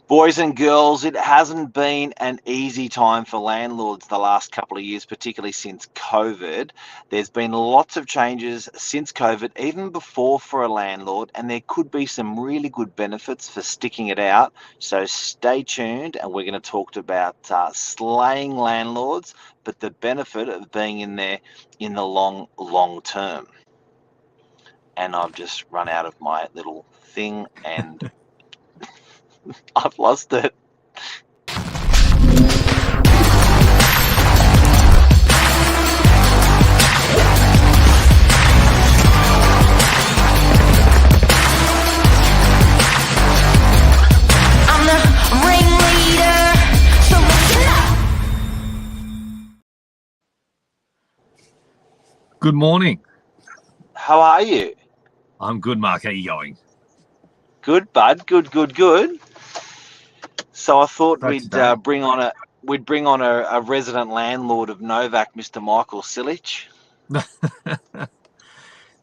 Boys and girls, it hasn't been an easy time for landlords the last couple of years, particularly since COVID. There's been lots of changes since COVID, even before for a landlord, and there could be some really good benefits for sticking it out. So stay tuned, and we're going to talk about slaying landlords, but the benefit of being in there in the long term. And I've just run out of my little thing and I've lost it. I'm the ringleader, so listen up. Good morning. How are you? I'm good, Mark. How are you going? Good, bud. Good. So I thought So we'd today- bring on a resident landlord of Novak, Mr. Michael SILJIC. It's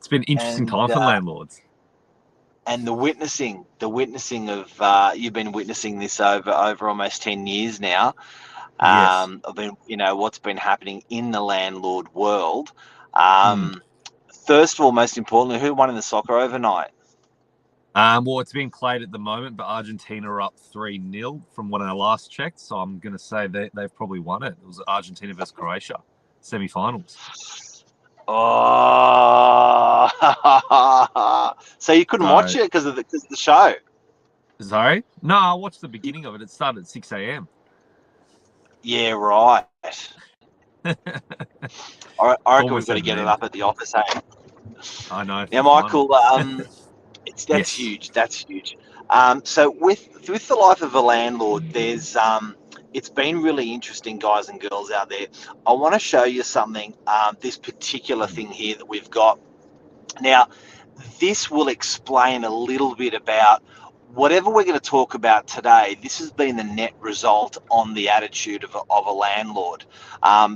been an interesting And, time for landlords. And the witnessing of you've been witnessing this over almost 10 years now. Yes. Of what's been happening in the landlord world. First of all, most importantly, who won in the soccer overnight? Well, it's being played at the moment, but Argentina are up 3-0 from when I last checked. So I'm going to say they've probably won it. It was Argentina versus Croatia, semi-finals. Oh, so you couldn't watch it because of the show? Sorry? No, I watched the beginning of it. It started at 6 a.m. Yeah, right. I reckon we've got to get it Almost up at the office, hey? I know. Now, Michael, that's Yes. huge. That's huge. So with the life of a landlord, there's it's been really interesting, guys and girls out there. I want to show you something. This particular thing here that we've got. Now, this will explain a little bit about whatever we're going to talk about today. This has been the net result on the attitude of a landlord.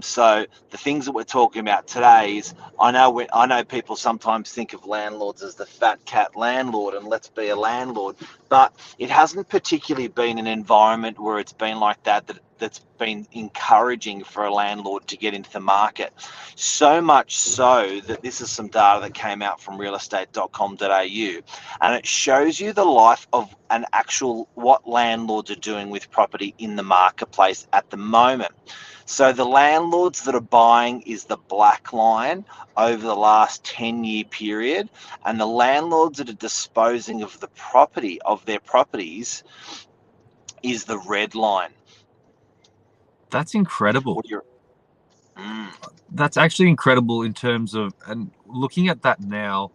So the things that we're talking about today is, I know people sometimes think of landlords as the fat cat landlord and let's be a landlord, but it hasn't particularly been an environment where it's been like that's been encouraging for a landlord to get into the market. So much so that this is some data that came out from realestate.com.au, and it shows you the life of an actual what landlords are doing with property in the marketplace at the moment. So the landlords that are buying is the black line over the last 10-year period, and the landlords that are disposing of their properties is the red line. That's incredible. What do you- That's actually incredible in terms of, and looking at that now,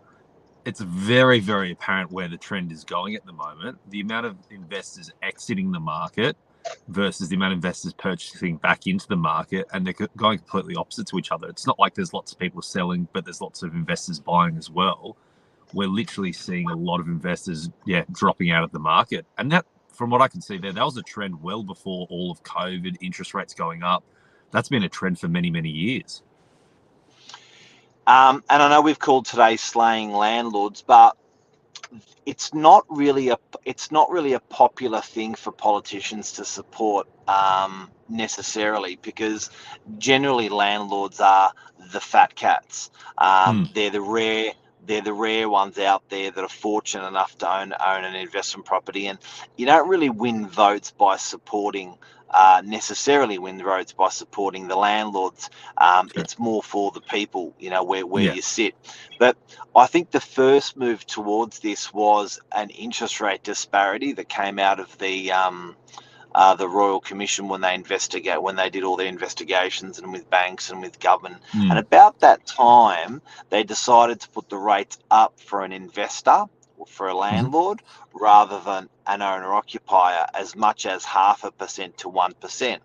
it's very, very apparent where the trend is going at the moment. The amount of investors exiting the market versus the amount of investors purchasing back into the market, and they're going completely opposite to each other. It's not like there's lots of people selling, but there's lots of investors buying as well. We're literally seeing a lot of investors, dropping out of the market. And that, from what I can see there, that was a trend well before all of COVID, interest rates going up. That's been a trend for many, many years. And I know we've called today slaying landlords, but it's not really a popular thing for politicians to support necessarily, because generally landlords are the fat cats. They're the rare ones out there that are fortunate enough to own an investment property, and you don't really win votes by supporting the landlords. It's more for the people, where you sit. But I think the first move towards this was an interest rate disparity that came out of the Royal Commission when they did all their investigations, and with banks and with government. And about that time, they decided to put the rates up for an investor, or for a landlord, rather than an owner-occupier, as much as 0.5% to 1%,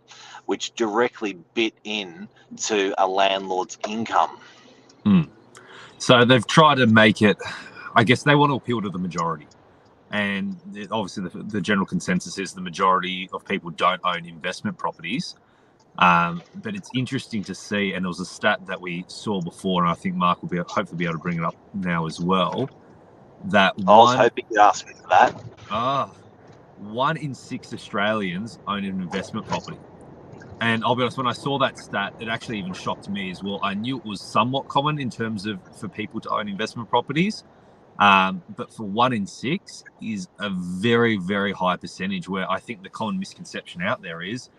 which directly bit in to a landlord's income. So they've tried to make it, I guess they want to appeal to the majority. And obviously the general consensus is the majority of people don't own investment properties. But it's interesting to see, and there was a stat that we saw before, and I think Mark will hopefully be able to bring it up now as well. I was hoping you'd ask me for that. 1 in 6 Australians own an investment property. And I'll be honest, when I saw that stat, it actually even shocked me as well. I knew it was somewhat common in terms of for people to own investment properties. But for 1 in 6 is a very, very high percentage, where I think the common misconception out there is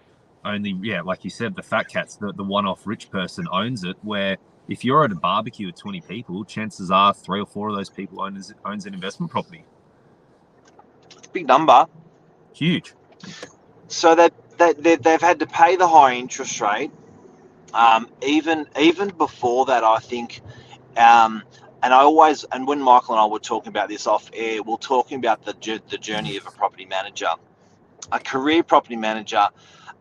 only, like you said, the fat cats, the one-off rich person owns it, where if you're at a barbecue with 20 people, chances are 3 or 4 of those people owns an investment property. It's a big number. Huge. So they've had to pay the high interest rate. Even before that, I think, and when Michael and I were talking about this off air, we're talking about the journey of a property manager, a career property manager,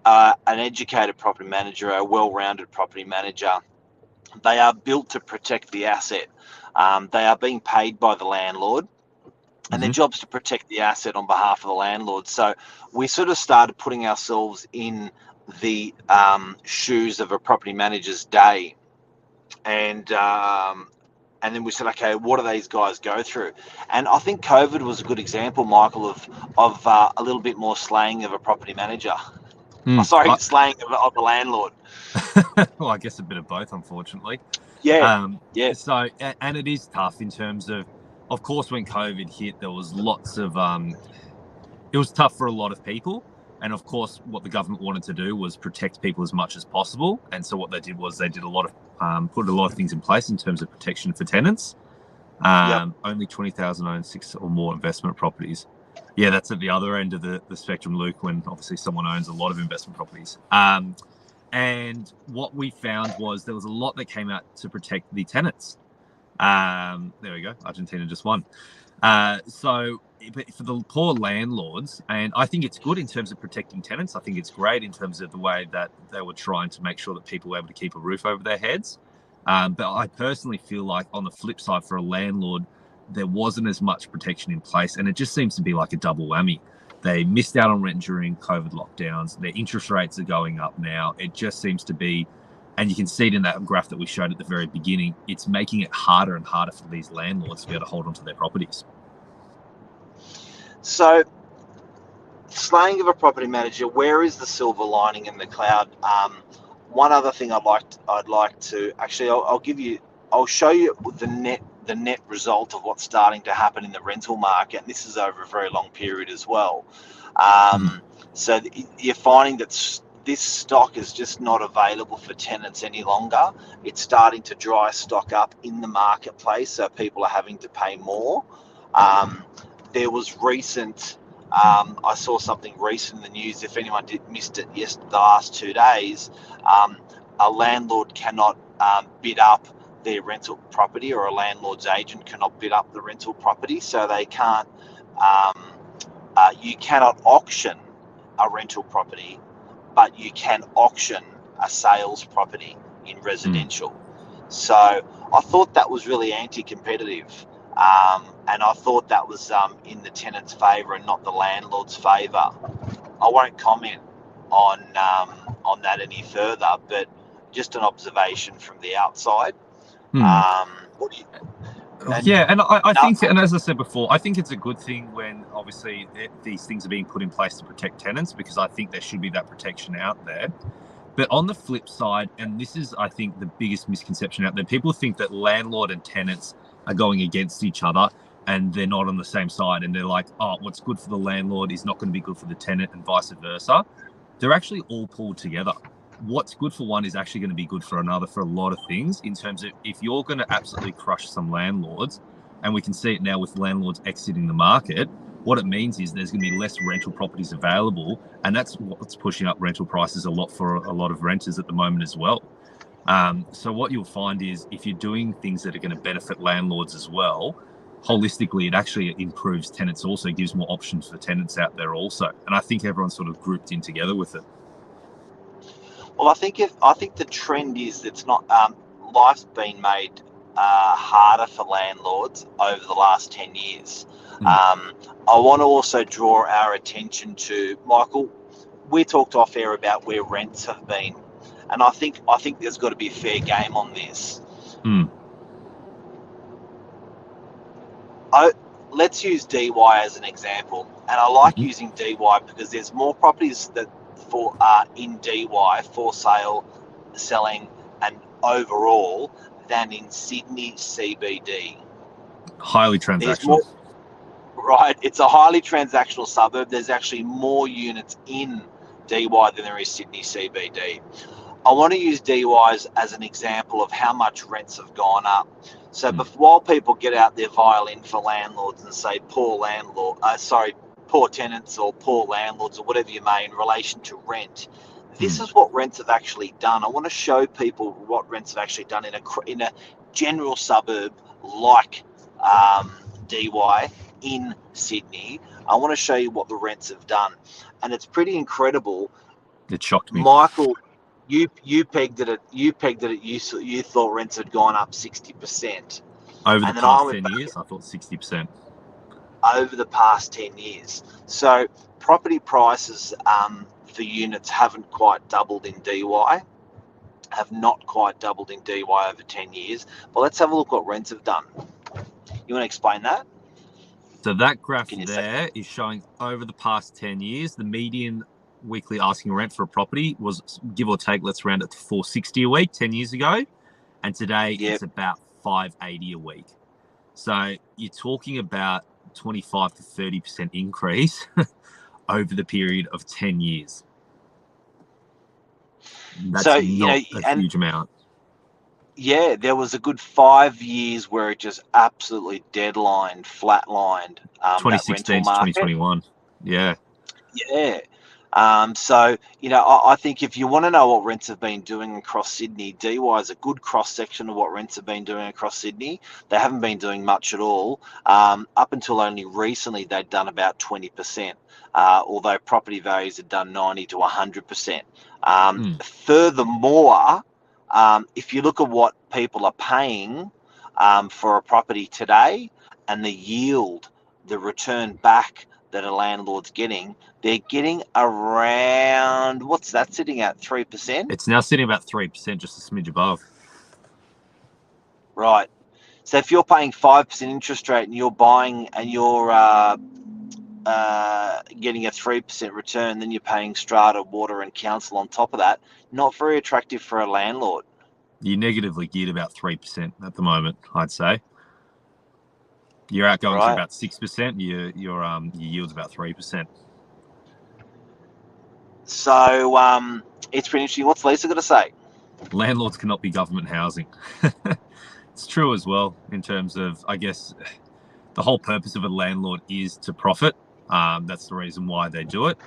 an educated property manager, a well-rounded property manager. They are built to protect the asset. They are being paid by the landlord, and their job's to protect the asset on behalf of the landlord. So we sort of started putting ourselves in the shoes of a property manager's day, and then we said, okay, what do these guys go through? And I think COVID was a good example, Michael, of a little bit more slaying of a property manager. Slaying of the landlord. Well, I guess a bit of both, unfortunately. Yeah. So, and it is tough in terms of course, when COVID hit, there was lots of, it was tough for a lot of people. And of course, what the government wanted to do was protect people as much as possible. And so what they did was they did put a lot of things in place in terms of protection for tenants. Only 20,000 own 6 or more investment properties. Yeah, that's at the other end of the spectrum, Luke, when obviously someone owns a lot of investment properties. And what we found was there was a lot that came out to protect the tenants. There we go. Argentina just won. So for the poor landlords, and I think it's good in terms of protecting tenants. I think it's great in terms of the way that they were trying to make sure that people were able to keep a roof over their heads. But I personally feel like on the flip side, for a landlord, there wasn't as much protection in place, and it just seems to be like a double whammy. They missed out on rent during COVID lockdowns. Their interest rates are going up now. It just seems to be, and you can see it in that graph that we showed at the very beginning, it's making it harder and harder for these landlords to be able to hold on to their properties. So, slaying of a property manager, where is the silver lining in the cloud? One other thing I'd like to actually, I'll show you the net result of what's starting to happen in the rental market. And this is over a very long period as well. So you're finding that this stock is just not available for tenants any longer. It's starting to dry stock up in the marketplace, so people are having to pay more. There was recent, I saw something recent in the news, if anyone missed it the last 2 days, a landlord cannot bid up their rental property, or a landlord's agent cannot bid up the rental property, so they can't, you cannot auction a rental property, but you can auction a sales property in residential. So I thought that was really anti-competitive, and I thought that was in the tenant's favour and not the landlord's favour. I won't comment on that any further, but just an observation from the outside. What do you? And I think, and as I said before, I think it's a good thing when obviously these things are being put in place to protect tenants, because I think there should be that protection out there. But on the flip side, and this is, I think, the biggest misconception out there, people think that landlord and tenants are going against each other and they're not on the same side. And they're like, oh, what's good for the landlord is not going to be good for the tenant, and vice versa. They're actually all pulled together. What's good for one is actually going to be good for another for a lot of things, in terms of if you're going to absolutely crush some landlords, and we can see it now with landlords exiting the market, what it means is there's going to be less rental properties available, and that's what's pushing up rental prices a lot for a lot of renters at the moment as well. So what you'll find is if you're doing things that are going to benefit landlords as well, holistically, it actually improves tenants also, gives more options for tenants out there also. And I think everyone's sort of grouped in together with it. Well, I think the trend is it's not, life's been made harder for landlords over the last 10 years. I want to also draw our attention to, Michael, we talked off air about where rents have been, and I think there's got to be a fair game on this. let's use DY as an example. And I like using DY because there's more properties that in DY for sale, selling, and overall than in Sydney CBD. Highly transactional. Right, it's a highly transactional suburb. There's actually more units in DY than there is Sydney CBD. I want to use DYs as an example of how much rents have gone up. So while people get out their violin for landlords and say poor tenants or poor landlords or whatever you may in relation to rent, this is what rents have actually done. I want to show people what rents have actually done in a general suburb like DY in Sydney. I want to show you what the rents have done, and it's pretty incredible. It shocked me, Michael. You pegged it at you thought rents had gone up 60% over the past 10 years. I thought 60% over the past 10 years. So property prices for units haven't quite doubled in DY, have not quite doubled in DY over 10 years. But let's have a look what rents have done. You want to explain that? So that graph there is showing over the past 10 years, the median weekly asking rent for a property was, give or take, let's round it to $460 a week 10 years ago. And today it's about $580 a week. So you're talking about 25 to 30% increase over the period of 10 years. That's not a huge amount. Yeah, there was a good 5 years where it just absolutely flatlined. 2016 to 2021. Yeah. Yeah. So, I think if you want to know what rents have been doing across Sydney, DY is a good cross-section of what rents have been doing across Sydney. They haven't been doing much at all. Up until only recently, they'd done about 20%, although property values had done 90 to 100%. Furthermore, if you look at what people are paying for a property today and the yield, the return back that a landlord's getting, they're getting around, what's that sitting at, 3%? It's now sitting about 3%, just a smidge above. Right. So if you're paying 5% interest rate and you're buying and you're getting a 3% return, then you're paying strata, water and council on top of that, not very attractive for a landlord. You're negatively geared about 3% at the moment, I'd say. Your outgoings are about 6%. Your yield's about 3%. So it's pretty interesting. What's Lisa got to say? Landlords cannot be government housing. It's true as well in terms of, I guess, the whole purpose of a landlord is to profit. That's the reason why they do it.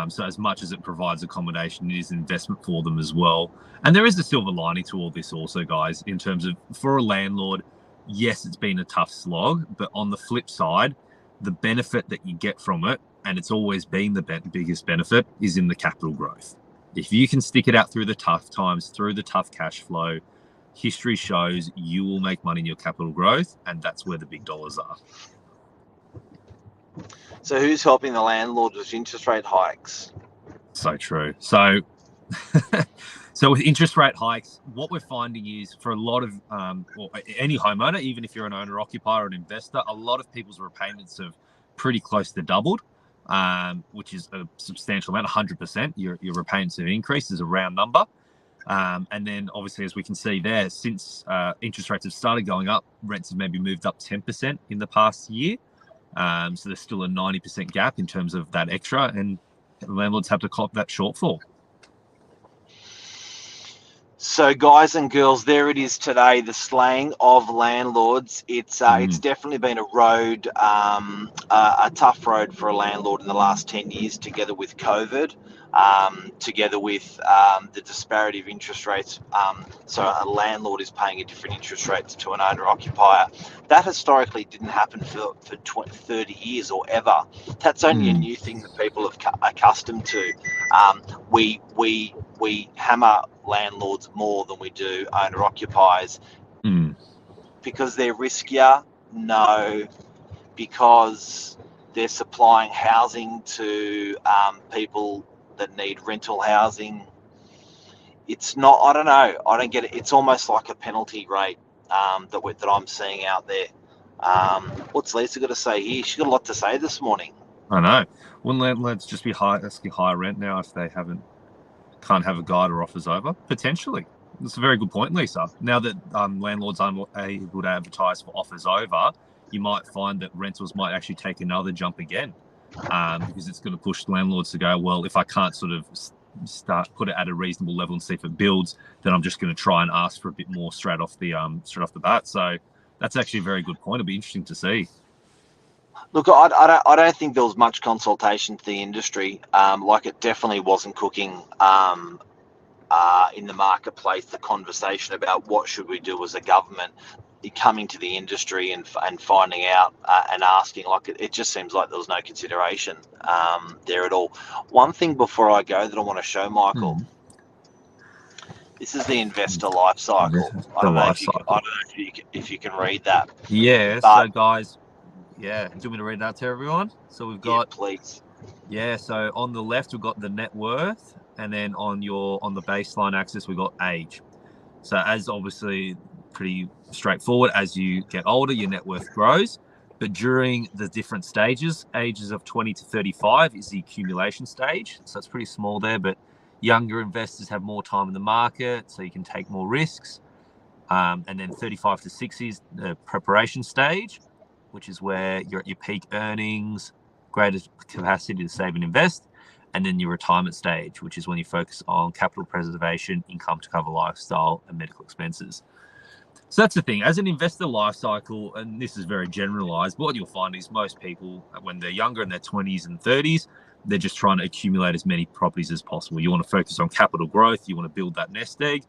So as much as it provides accommodation, it is an investment for them as well. And there is a silver lining to all this also, guys, in terms of for a landlord, yes, it's been a tough slog, but on the flip side, the benefit that you get from it, and it's always been the biggest benefit, is in the capital growth. If you can stick it out through the tough times, through the tough cash flow, history shows you will make money in your capital growth, and that's where the big dollars are. So who's helping the landlord with interest rate hikes? So true. So with interest rate hikes, what we're finding is for a lot of or any homeowner, even if you're an owner occupier or an investor, a lot of people's repayments have pretty close to doubled, which is a substantial amount, 100%. Your repayments have increased as a round number. And then obviously, as we can see there, since interest rates have started going up, rents have maybe moved up 10% in the past year. So there's still a 90% gap in terms of that extra, and landlords have to cop that shortfall. So guys and girls, there it is today, the slaying of landlords. It's definitely been a road, a tough road for a landlord in the last 10 years, together with COVID, together with the disparity of interest rates. So a landlord is paying a different interest rate to an owner-occupier. That historically didn't happen for 30 years or ever. That's only a new thing that people have accustomed to. We hammer landlords more than we do owner-occupiers. Because they're riskier? No. Because they're supplying housing to people that need rental housing? It's not, I don't know, I don't get it. It's almost like a penalty rate that I'm seeing out there. What's Lisa got to say here? She's got a lot to say this morning. I know. Wouldn't landlords just be asking higher rent now if they can't have a guide or offers over? Potentially. That's a very good point, Lisa. Now that landlords aren't able to advertise for offers over, you might find that rentals might actually take another jump again, because it's going to push landlords to go, well, if I can't sort of put it at a reasonable level and see if it builds, then I'm just going to try and ask for a bit more straight off the bat. So that's actually a very good point. It'll be interesting to see. Look, I don't think there was much consultation to the industry. Like, it definitely wasn't cooking in the marketplace. The conversation about what should we do as a government, coming to the industry and finding out and asking, like, it just seems like there was no consideration there at all. One thing before I go that I want to show Michael. This is the investor life cycle. I don't know if you can read that. Yeah. So guys, do you want me to read that to everyone? So we've got, please. Yeah. So on the left we've got the net worth, and then on the baseline axis we've got age. So as obviously pretty straightforward, as you get older, your net worth grows. But during the different stages, ages of 20 to 35 is the accumulation stage. So it's pretty small there, but younger investors have more time in the market, so you can take more risks. And then 35 to 60 is the preparation stage, which is where you're at your peak earnings, greater capacity to save and invest. And then your retirement stage, which is when you focus on capital preservation, income to cover lifestyle and medical expenses. So that's the thing. As an investor life cycle, and this is very generalized, what you'll find is most people, when they're younger, in their 20s and 30s, they're just trying to accumulate as many properties as possible. You want to focus on capital growth. You want to build that nest egg.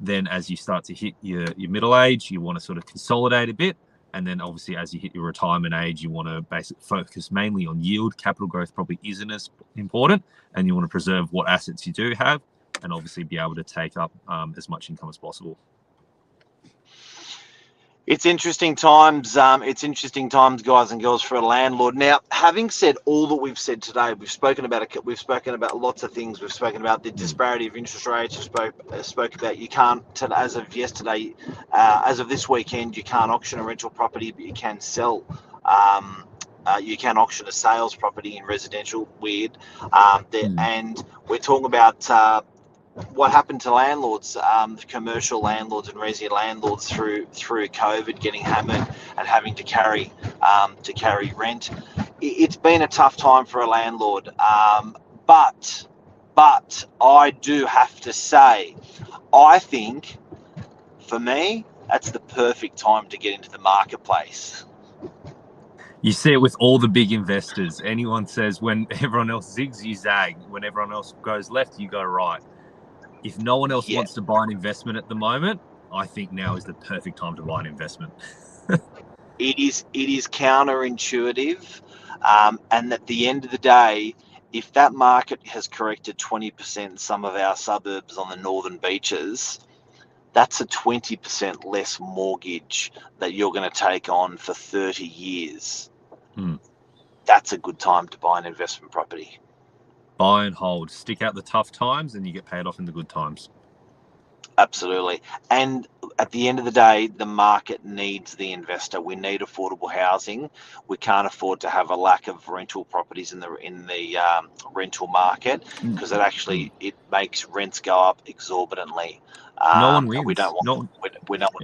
Then as you start to hit your middle age, you want to sort of consolidate a bit. And then obviously as you hit your retirement age, you want to basically focus mainly on yield. Capital growth probably isn't as important. And you want to preserve what assets you do have and obviously be able to take up as much income as possible. It's interesting times. Guys and girls, for a landlord. Now, having said all that we've said today, we've spoken about lots of things. We've spoken about the disparity of interest rates. We spoke about you can't, as of yesterday, as of this weekend, you can't auction a rental property, but you can sell. You can auction a sales property in residential. Weird. And we're talking about what happened to landlords, the commercial landlords and resi landlords through COVID, getting hammered and having to carry rent. It's been a tough time for a landlord, but I do have to say, I think for me that's the perfect time to get into the marketplace. You see it with all the big investors. Anyone says when everyone else zigs, you zag. When everyone else goes left, you go right. If no one else wants to buy an investment at the moment, I think now is the perfect time to buy an investment. It is counterintuitive, and at the end of the day, if that market has corrected 20% in some of our suburbs on the northern beaches, that's a 20% less mortgage that you're going to take on for 30 years. That's a good time to buy an investment property. Buy and hold. Stick out the tough times and you get paid off in the good times. Absolutely. And at the end of the day, the market needs the investor. We need affordable housing. We can't afford to have a lack of rental properties in the rental market, because it makes rents go up exorbitantly. No one wins. We don't want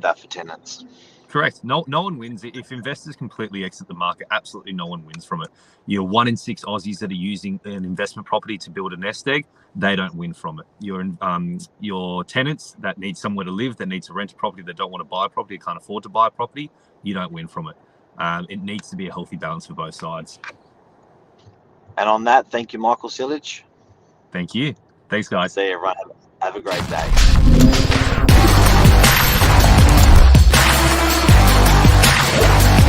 that for tenants. Correct. No one wins. If investors completely exit the market, absolutely no one wins from it. You're 1 in 6 Aussies that are using an investment property to build a nest egg. They don't win from it. Your tenants that need somewhere to live, that need to rent a property, that don't want to buy a property, can't afford to buy a property, you don't win from it. It needs to be a healthy balance for both sides. And on that, thank you, Michael SILJIC. Thank you. Thanks, guys. See you, everyone. Have a great day.